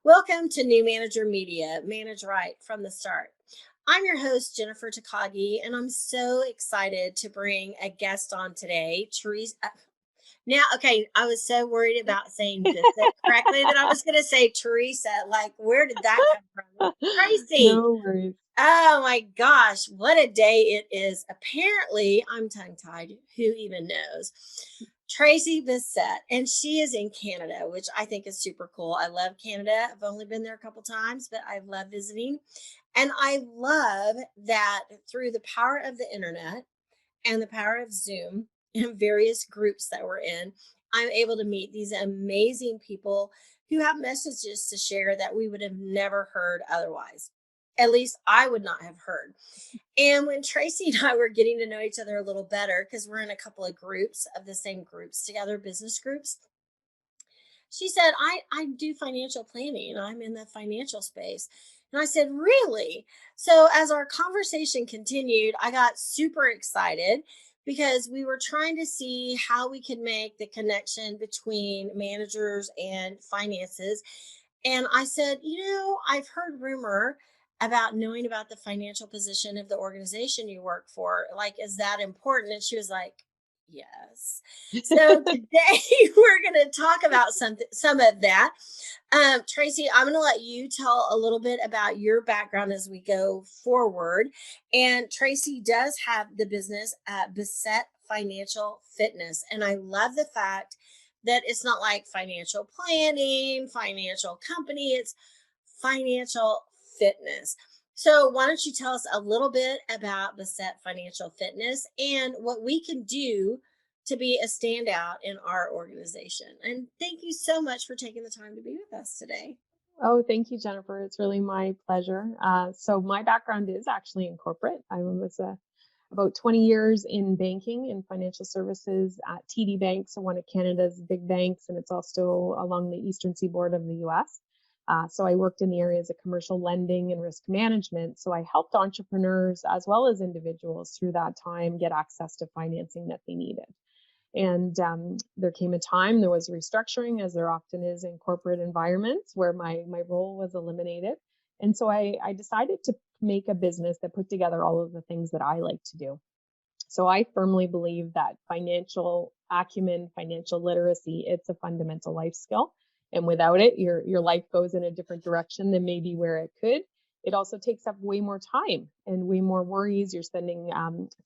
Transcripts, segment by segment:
Welcome to New Manager Media, Manage Right from the Start. I'm your host, Jennifer Takagi, and I'm so excited to bring a guest on today, Teresa. Now, okay, I was so worried about saying Bissett correctly that I was going to say Teresa. Like, where did that come from? Tracy. No worries. Oh my gosh, what a day it is. Apparently, I'm tongue tied. Who even knows? Tracey Bissett, and she is in Canada, which I think is super cool. I love Canada. I've only been there a couple times, but I love visiting. And I love that through the power of the internet and the power of Zoom and various groups that we're in, I'm able to meet these amazing people who have messages to share that we would have never heard otherwise. At least I would not have heard. And when Tracy and I were getting to know each other a little better, because we're in a couple of groups of the same groups together, business groups, she said, I do financial planning and I'm in the financial space. And I said, really? So as our conversation continued, I got super excited because we were trying to see how we could make the connection between managers and finances. And I said, I've heard rumor about knowing about the financial position of the organization you work for. Like, is that important? And she was like, yes. So today we're going to talk about some of that. Tracy, I'm going to let you tell a little bit about your background as we go forward. And Tracy does have the business Bissett Financial Fitness, and I love the fact that it's not like financial planning, financial company, it's financial fitness. So, why don't you tell us a little bit about Bissett Financial Fitness and what we can do to be a standout in our organization? And thank you so much for taking the time to be with us today. Oh, thank you, Jennifer. It's really my pleasure. So my background is actually in corporate. I was about 20 years in banking and financial services at TD Bank, so one of Canada's big banks, and it's also along the eastern seaboard of the US. So I worked in the areas of commercial lending and risk management. So I helped entrepreneurs as well as individuals through that time get access to financing that they needed. And there came a time there was restructuring, as there often is in corporate environments, where my role was eliminated. And so I decided to make a business that put together all of the things that I like to do. So I firmly believe that financial acumen, financial literacy, it's a fundamental life skill. And without it, your life goes in a different direction than maybe where it could. It also takes up way more time and way more worries. You're spending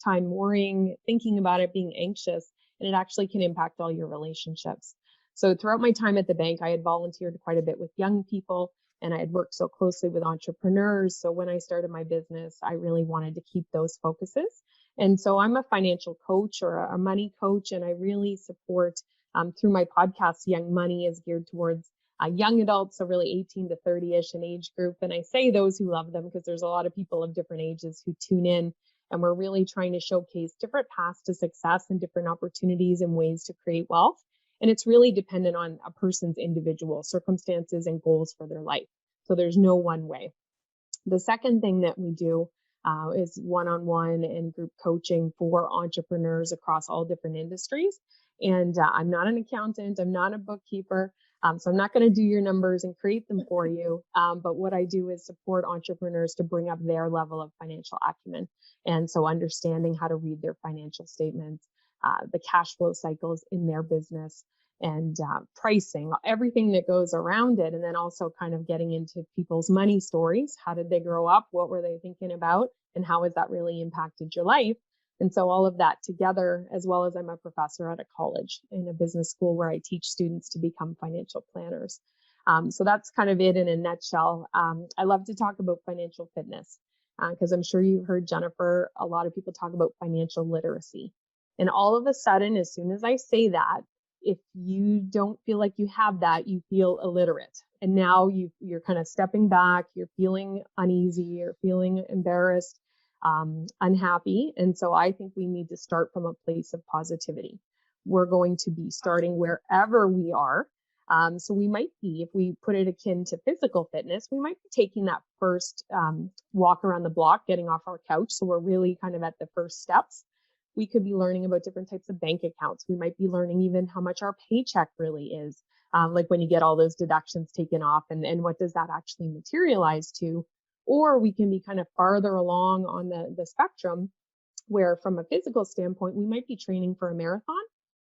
time worrying, thinking about it, being anxious, and it actually can impact all your relationships. So throughout my time at the bank, I had volunteered quite a bit with young people, and I had worked so closely with entrepreneurs. So when I started my business, I really wanted to keep those focuses. And so I'm a financial coach or a money coach, and I really support through my podcast. Young Money is geared towards young adults, so really 18 to 30-ish an age group. And I say those who love them because there's a lot of people of different ages who tune in. And we're really trying to showcase different paths to success and different opportunities and ways to create wealth. And it's really dependent on a person's individual circumstances and goals for their life. So there's no one way. The second thing that we do is one-on-one and group coaching for entrepreneurs across all different industries. And I'm not an accountant, I'm not a bookkeeper, so I'm not going to do your numbers and create them for you. But what I do is support entrepreneurs to bring up their level of financial acumen. And so understanding how to read their financial statements, the cash flow cycles in their business, and pricing, everything that goes around it. And then also kind of getting into people's money stories. How did they grow up? What were they thinking about? And how has that really impacted your life? And so all of that together, as well as I'm a professor at a college in a business school where I teach students to become financial planners. So that's kind of it in a nutshell. I love to talk about financial fitness because I'm sure you've heard, Jennifer, a lot of people talk about financial literacy. And all of a sudden, as soon as I say that, if you don't feel like you have that, you feel illiterate. And now you're kind of stepping back, you're feeling uneasy, you're feeling embarrassed, unhappy. And so I think we need to start from a place of positivity. We're going to be starting wherever we are. So we might be, if we put it akin to physical fitness, we might be taking that first walk around the block, getting off our couch. So we're really kind of at the first steps. We could be learning about different types of bank accounts. We might be learning even how much our paycheck really is. like when you get all those deductions taken off, and what does that actually materialize to? Or we can be kind of farther along on the spectrum, where from a physical standpoint, we might be training for a marathon.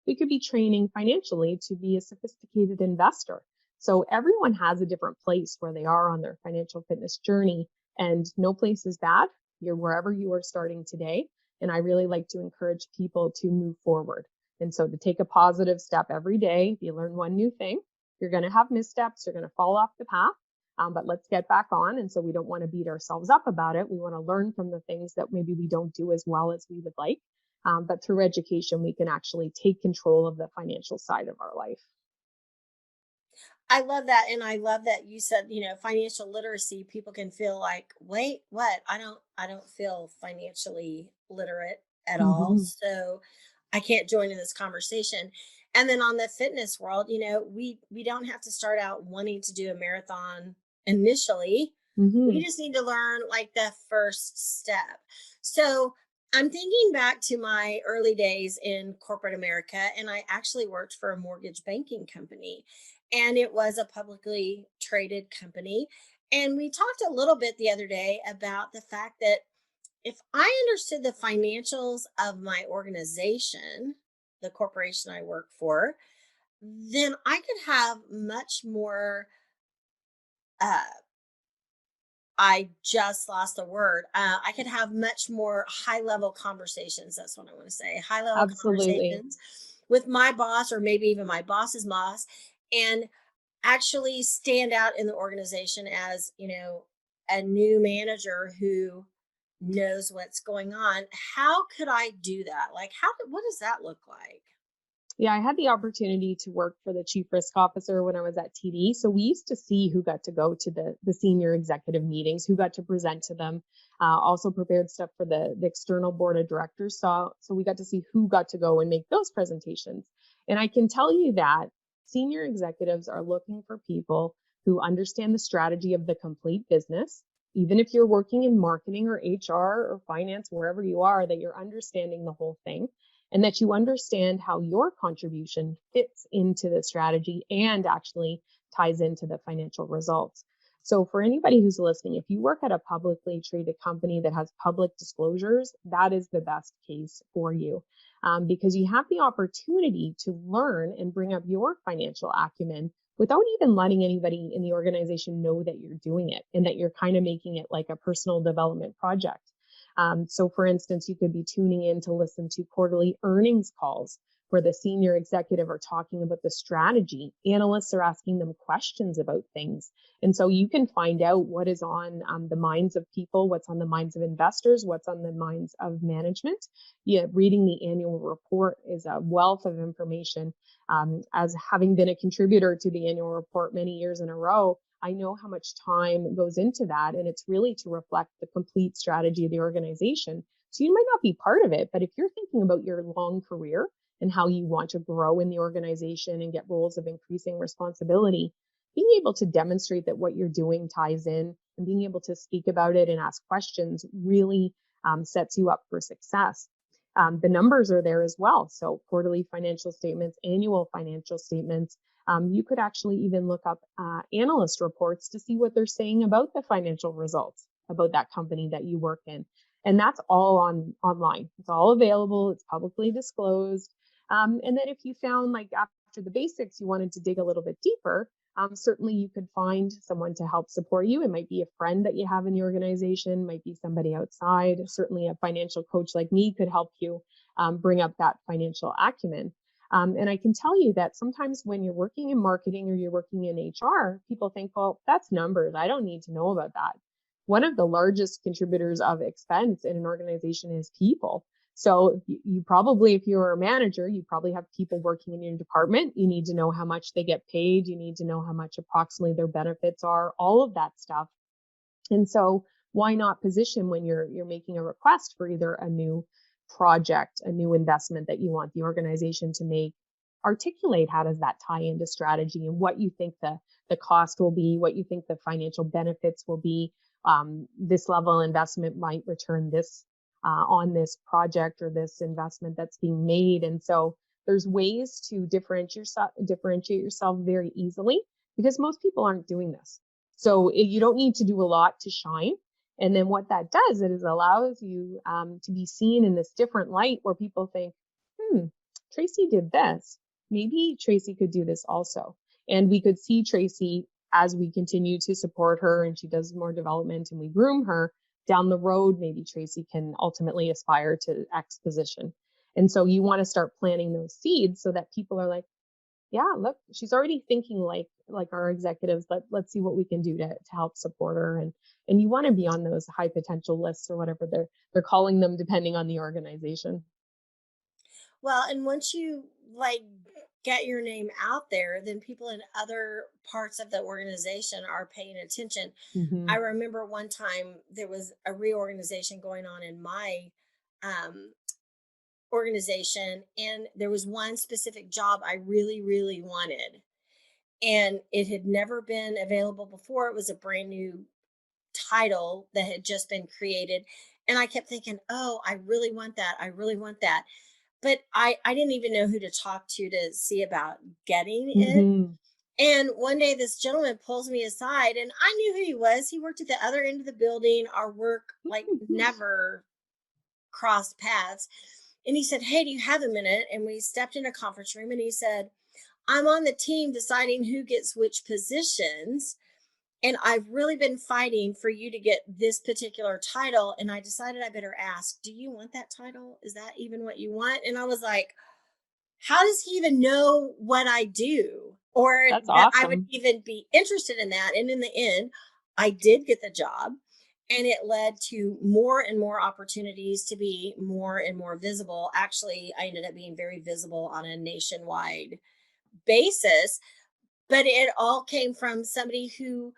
We could be training financially to be a sophisticated investor. So everyone has a different place where they are on their financial fitness journey, and no place is bad. You're wherever you are starting today. And I really like to encourage people to move forward. And so to take a positive step every day, if you learn one new thing, you're going to have missteps, you're going to fall off the path. But let's get back on. And so we don't want to beat ourselves up about it. We want to learn from the things that maybe we don't do as well as we would like. But through education, we can actually take control of the financial side of our life. I love that. And I love that you said, financial literacy, people can feel like, wait, what? I don't feel financially literate at all. Mm-hmm. So I can't join in this conversation. And then on the fitness world, we don't have to start out wanting to do a marathon initially. Mm-hmm. We just need to learn like the first step. So I'm thinking back to my early days in corporate America, and I actually worked for a mortgage banking company, and it was a publicly traded company. And we talked a little bit the other day about the fact that if I understood the financials of my organization, the corporation I work for, then I could have much more uh, I just lost a word. I could have much more high level conversations. That's what I want to say. High level Absolutely. conversations with my boss, or maybe even my boss's boss, and actually stand out in the organization as, a new manager who knows what's going on. How could I do that? Like, what does that look like? Yeah, I had the opportunity to work for the chief risk officer when I was at TD. So we used to see who got to go to the senior executive meetings, who got to present to them. Also prepared stuff for the external board of directors. So we got to see who got to go and make those presentations. And I can tell you that senior executives are looking for people who understand the strategy of the complete business. Even if you're working in marketing or HR or finance, wherever you are, that you're understanding the whole thing, and that you understand how your contribution fits into the strategy and actually ties into the financial results. So for anybody who's listening, if you work at a publicly traded company that has public disclosures, that is the best case for you, because you have the opportunity to learn and bring up your financial acumen without even letting anybody in the organization know that you're doing it, and that you're kind of making it like a personal development project. So for instance, you could be tuning in to listen to quarterly earnings calls where the senior executive are talking about the strategy. Analysts are asking them questions about things. And so you can find out what is on the minds of people, what's on the minds of investors, what's on the minds of management. Yeah, reading the annual report is a wealth of information. As having been a contributor to the annual report many years in a row, I know how much time goes into that, and it's really to reflect the complete strategy of the organization. So you might not be part of it, but if you're thinking about your long career and how you want to grow in the organization and get roles of increasing responsibility, being able to demonstrate that what you're doing ties in and being able to speak about it and ask questions really sets you up for success. The numbers are there as well. So quarterly financial statements, annual financial statements. You could actually even look up analyst reports to see what they're saying about the financial results about that company that you work in. And that's all online. It's all available. It's publicly disclosed. And then if you found like after the basics, you wanted to dig a little bit deeper, certainly you could find someone to help support you. It might be a friend that you have in the organization, might be somebody outside. Certainly a financial coach like me could help you bring up that financial acumen. And I can tell you that sometimes when you're working in marketing or you're working in HR, people think, well, that's numbers. I don't need to know about that. One of the largest contributors of expense in an organization is people. So you probably, if you're a manager, you probably have people working in your department. You need to know how much they get paid. You need to know how much approximately their benefits are, all of that stuff. And so why not position when you're making a request for either a new project, a new investment that you want the organization to make, articulate how does that tie into strategy and what you think the cost will be, what you think the financial benefits will be. This level of investment might return this on this project or this investment that's being made. And so there's ways to differentiate yourself very easily, because most people aren't doing this. So you don't need to do a lot to shine. And then what that does is allows you to be seen in this different light where people think, Tracey did this. Maybe Tracey could do this also. And we could see Tracey as we continue to support her and she does more development and we groom her down the road. Maybe Tracey can ultimately aspire to X position. And so you want to start planting those seeds so that people are like, yeah, look, she's already thinking like our executives. Let's see what we can do to help support her. And you want to be on those high potential lists or whatever they're calling them, depending on the organization. Well, and once you like get your name out there, then people in other parts of the organization are paying attention. Mm-hmm. I remember one time there was a reorganization going on in my um, organization, and there was one specific job I really, really wanted. And it had never been available before. It was a brand new title that had just been created. And I kept thinking, oh, I really want that. I really want that. But I didn't even know who to talk to see about getting it. Mm-hmm. And one day this gentleman pulls me aside and I knew who he was. He worked at the other end of the building. Our work like never crossed paths. And he said, hey, do you have a minute? And we stepped in a conference room and he said, I'm on the team deciding who gets which positions. And I've really been fighting for you to get this particular title. And I decided I better ask, do you want that title? Is that even what you want? And I was like, how does he even know what I do or That's that I would awesome. even be interested in that? And in the end, I did get the job and it led to more and more opportunities to be more and more visible. Actually, I ended up being very visible on a nationwide basis, but it all came from somebody who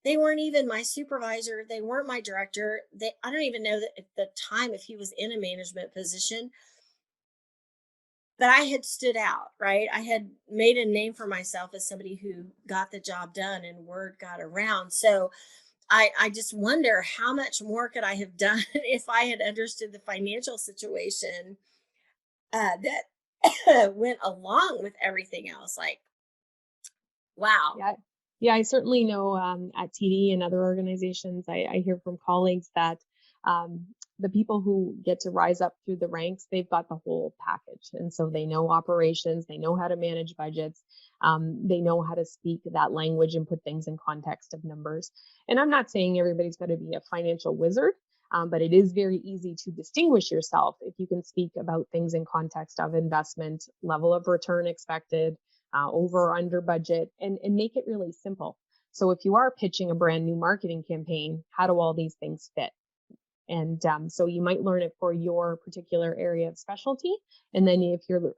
they weren't even my supervisor, they weren't my director. I don't even know that at the time if he was in a management position, but I had stood out, right? I had made a name for myself as somebody who got the job done and word got around. So I just wonder how much more could I have done if I had understood the financial situation that went along with everything else. Like, wow. Yeah. Yeah, I certainly know at TD and other organizations, I hear from colleagues that um, the people who get to rise up through the ranks, they've got the whole package. And so they know operations, they know how to manage budgets, they know how to speak that language and put things in context of numbers. And I'm not saying everybody's got to be a financial wizard, but it is very easy to distinguish yourself if you can speak about things in context of investment, level of return expected, over or under budget, and make it really simple. So if you are pitching a brand new marketing campaign, how do all these things fit? And so you might learn it for your particular area of specialty. And then if you're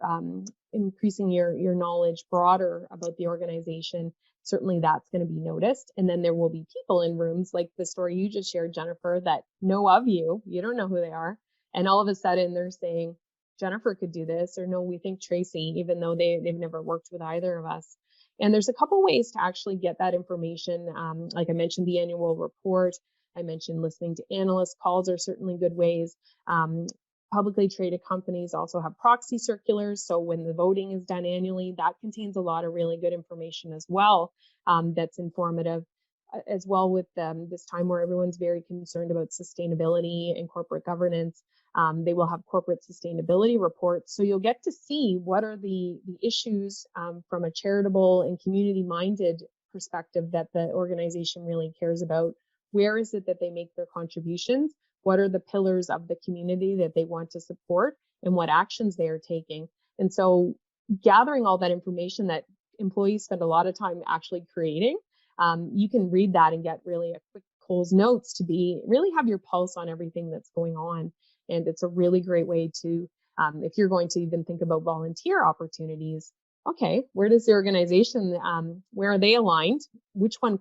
increasing your knowledge broader about the organization, certainly that's going to be noticed. And then there will be people in rooms like the story you just shared, Jennifer, that know of you. You don't know who they are. And all of a sudden they're saying, Jennifer could do this, or no, we think Tracey, even though they've never worked with either of us. And there's a couple ways to actually get that information. Like I mentioned, the annual report. I mentioned listening to analyst calls are certainly good ways. Publicly traded companies also have proxy circulars. So when the voting is done annually, that contains a lot of really good information as well, that's informative. As well with this time where everyone's very concerned about sustainability and corporate governance. They will have corporate sustainability reports. So you'll get to see what are the issues from a charitable and community-minded perspective that the organization really cares about. Where is it that they make their contributions? What are the pillars of the community that they want to support and what actions they are taking? And so gathering all that information that employees spend a lot of time actually creating, you can read that and get really a quick Cole's notes to be really have your pulse on everything that's going on. And it's a really great way to, if you're going to even think about volunteer opportunities, okay, where does the organization, where are they aligned? Which one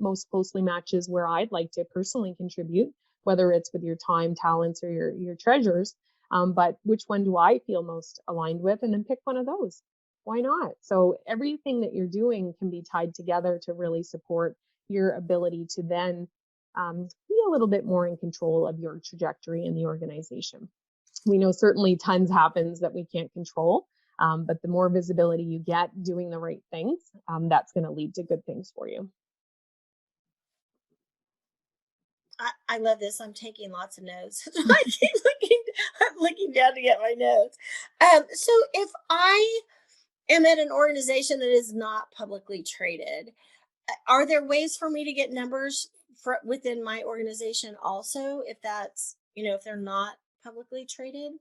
most closely matches where I'd like to personally contribute, whether it's with your time, talents, or your treasures, but which one do I feel most aligned with? And then pick one of those. Why not? So everything that you're doing can be tied together to really support your ability to then be a little bit more in control of your trajectory in the organization. We know certainly tons happens that we can't control. But the more visibility you get doing the right things, that's going to lead to good things for you. I love this. I'm taking lots of notes. I'm looking down to get my notes. So if I am at an organization that is not publicly traded, are there ways for me to get numbers for within my organization also, if that's, if they're not publicly traded?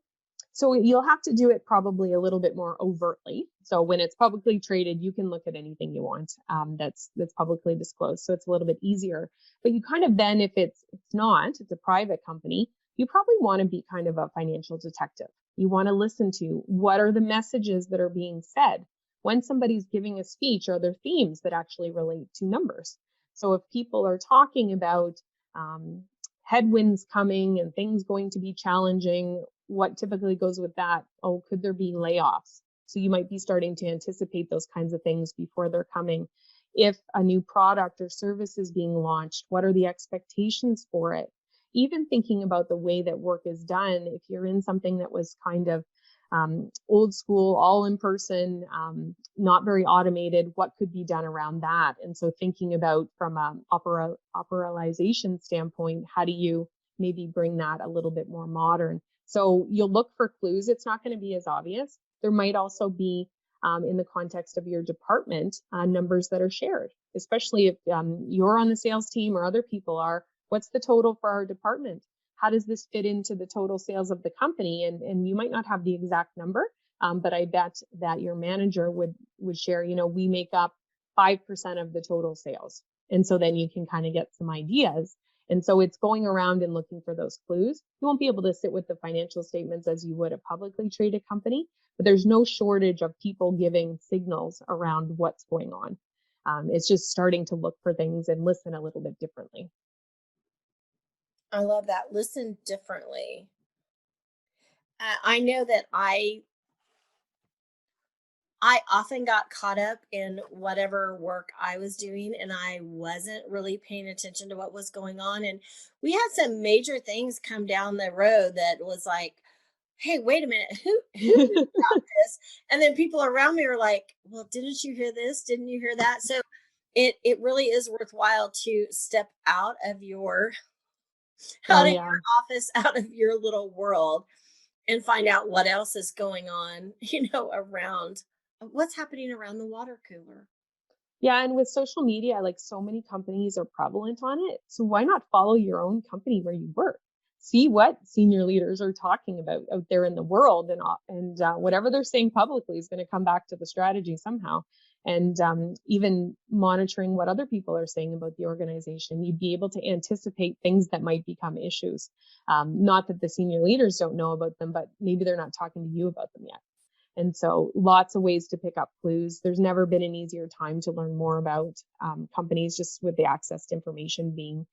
So you'll have to do it probably a little bit more overtly. So when it's publicly traded, you can look at anything you want, that's publicly disclosed. So it's a little bit easier. But you kind of then, if it's a private company, you probably want to be kind of a financial detective. You want to listen to what are the messages that are being said. When somebody's giving a speech, are there themes that actually relate to numbers? So if people are talking about um, headwinds coming and things going to be challenging, what typically goes with that? Oh, could there be layoffs? So you might be starting to anticipate those kinds of things before they're coming. If a new product or service is being launched, what are the expectations for it? Even thinking about the way that work is done, if you're in something that was kind of old school, all in person, not very automated, what could be done around that? And so thinking about from an operationalization standpoint, how do you maybe bring that a little bit more modern? So you'll look for clues. It's not going to be as obvious. There might also be, in the context of your department, numbers that are shared, especially if you're on the sales team or other people are. What's the total for our department? How does this fit into the total sales of the company? And you might not have the exact number, but I bet that your manager would share, we make up 5% of the total sales. And so then you can kind of get some ideas. And so it's going around and looking for those clues. You won't be able to sit with the financial statements as you would a publicly traded company, but there's no shortage of people giving signals around what's going on. It's just starting to look for things and listen a little bit differently. I love that. Listen differently. I know that I often got caught up in whatever work I was doing, and I wasn't really paying attention to what was going on. And we had some major things come down the road that was like, hey, wait a minute, who knew about this? And then people around me were like, well, didn't you hear this? Didn't you hear that? So it really is worthwhile to step Oh out of yeah. your office, out of your little world, and find out what else is going on, around what's happening around the water cooler. Yeah, and with social media, like so many companies are prevalent on it. So why not follow your own company where you work? See what senior leaders are talking about out there in the world, and whatever they're saying publicly is going to come back to the strategy somehow. And even monitoring what other people are saying about the organization, you'd be able to anticipate things that might become issues. Not that the senior leaders don't know about them, but maybe they're not talking to you about them yet. And so lots of ways to pick up clues. There's never been an easier time to learn more about companies, just with the access to information being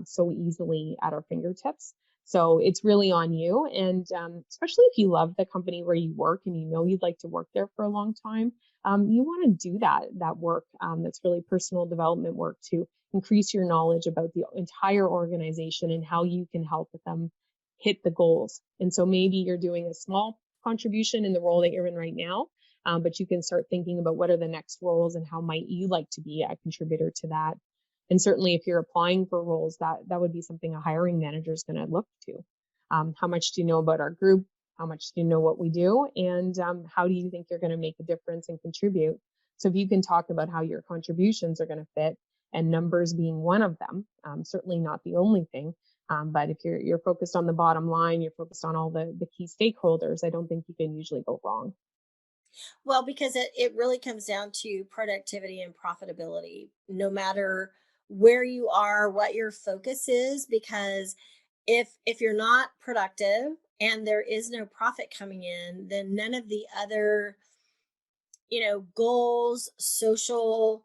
so easily at our fingertips. So it's really on you. And especially if you love the company where you work and you know you'd like to work there for a long time, you want to do that work. That's really personal development work to increase your knowledge about the entire organization and how you can help them hit the goals. And so maybe you're doing a small contribution in the role that you're in right now, but you can start thinking about what are the next roles and how might you like to be a contributor to that. And certainly if you're applying for roles, that would be something a hiring manager is going to look to. How much do you know about our group? How much do you know what we do? And how do you think you're going to make a difference and contribute? So if you can talk about how your contributions are going to fit, and numbers being one of them, certainly not the only thing, but if you're focused on the bottom line, you're focused on all the key stakeholders, I don't think you can usually go wrong. Well, because it really comes down to productivity and profitability, no matter where you are, what your focus is, because if you're not productive and there is no profit coming in, then none of the other, goals, social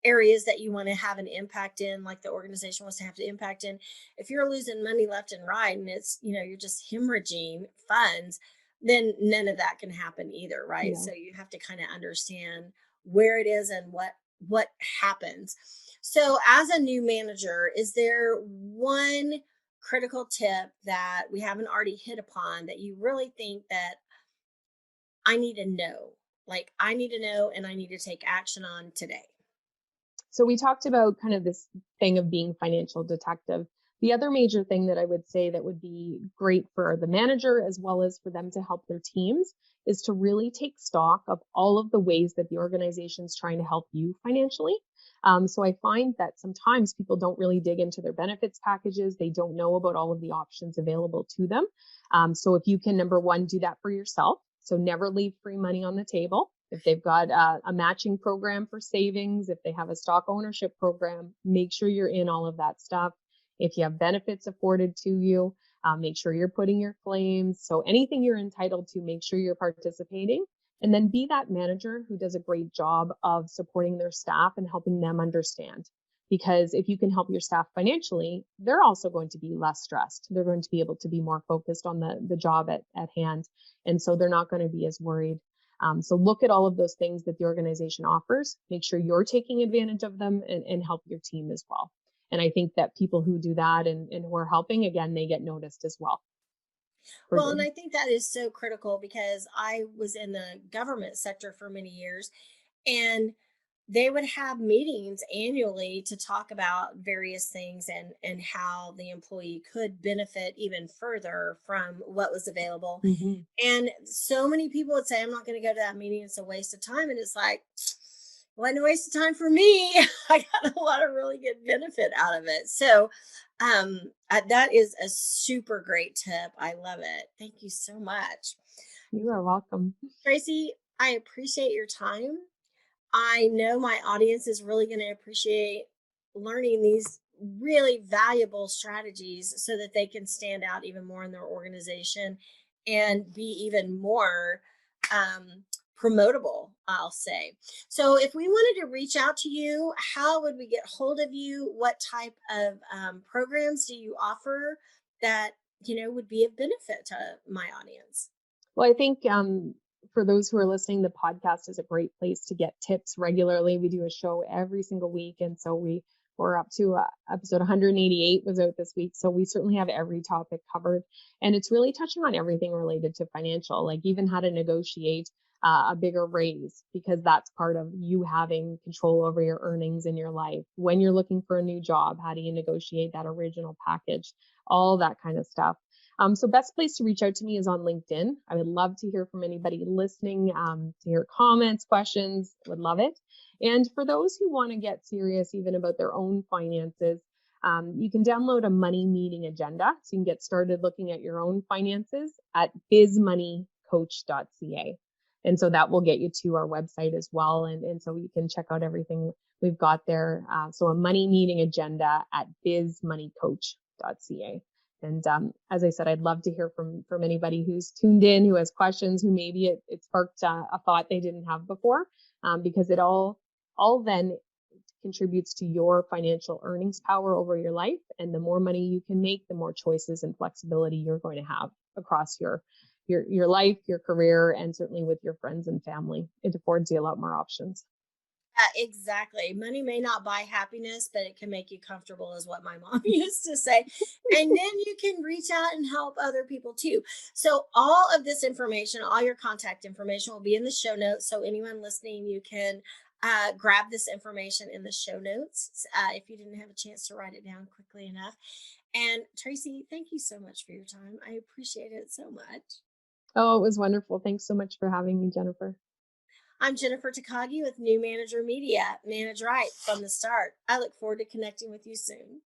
areas that you want to have an impact in, like the organization wants to have the impact in, if you're losing money left and right and it's, you're just hemorrhaging funds, then none of that can happen either, right? Yeah. So you have to kind of understand where it is and what happens. So as a new manager, is there one critical tip that we haven't already hit upon that you really think that I need to know. Like, I need to know and I need to take action on today. So we talked about kind of this thing of being financial detective. The other major thing that I would say that would be great for the manager as well as for them to help their teams is to really take stock of all of the ways that the organization is trying to help you financially. So I find that sometimes people don't really dig into their benefits packages. They don't know about all of the options available to them. So if you can, number one, do that for yourself. So never leave free money on the table. If they've got a matching program for savings, if they have a stock ownership program, make sure you're in all of that stuff. If you have benefits afforded to you, make sure you're putting your claims. So anything you're entitled to, make sure you're participating. And then be that manager who does a great job of supporting their staff and helping them understand. Because if you can help your staff financially, they're also going to be less stressed. They're going to be able to be more focused on the job at hand. And so they're not going to be as worried. So look at all of those things that the organization offers, make sure you're taking advantage of them and help your team as well. And I think that people who do that and who are helping, again, they get noticed as well for Well, and good. I think that is so critical because I was in the government sector for many years, and they would have meetings annually to talk about various things and how the employee could benefit even further from what was available. Hmm. And so many people would say, I'm not going to go to that meeting. It's a waste of time. And it's like, wasn't a waste of time for me. I got a lot of really good benefit out of it. So that is a super great tip. I love it. Thank you so much. You are welcome. Tracy, I appreciate your time. I know my audience is really going to appreciate learning these really valuable strategies so that they can stand out even more in their organization and be even more um, promotable, I'll say. So, if we wanted to reach out to you, how would we get hold of you? What type of programs do you offer that would be of benefit to my audience? Well, I think for those who are listening, the podcast is a great place to get tips regularly. We do a show every single week. And so we're up to episode 188 was out this week. So we certainly have every topic covered. And it's really touching on everything related to financial, like even how to negotiate a bigger raise, because that's part of you having control over your earnings in your life. When you're looking for a new job, how do you negotiate that original package? All that kind of stuff. So best place to reach out to me is on LinkedIn. I would love to hear from anybody listening, to hear comments, questions, would love it. And for those who want to get serious even about their own finances, you can download a money meeting agenda. So you can get started looking at your own finances at bizmoneycoach.ca. And so that will get you to our website as well. And so you can check out everything we've got there. So a money meeting agenda at bizmoneycoach.ca. And as I said, I'd love to hear from anybody who's tuned in, who has questions, who maybe it sparked a thought they didn't have before, because it all then contributes to your financial earnings power over your life. And the more money you can make, the more choices and flexibility you're going to have across your life, your career, and certainly with your friends and family. It affords you a lot more options. Exactly. Money may not buy happiness, but it can make you comfortable, is what my mom used to say. And then you can reach out and help other people too. So, all of this information, all your contact information will be in the show notes. So, anyone listening, you can grab this information in the show notes if you didn't have a chance to write it down quickly enough. And, Tracy, thank you so much for your time. I appreciate it so much. Oh, it was wonderful. Thanks so much for having me, Jennifer. I'm Jennifer Takagi with New Manager Media. Manage right from the start. I look forward to connecting with you soon.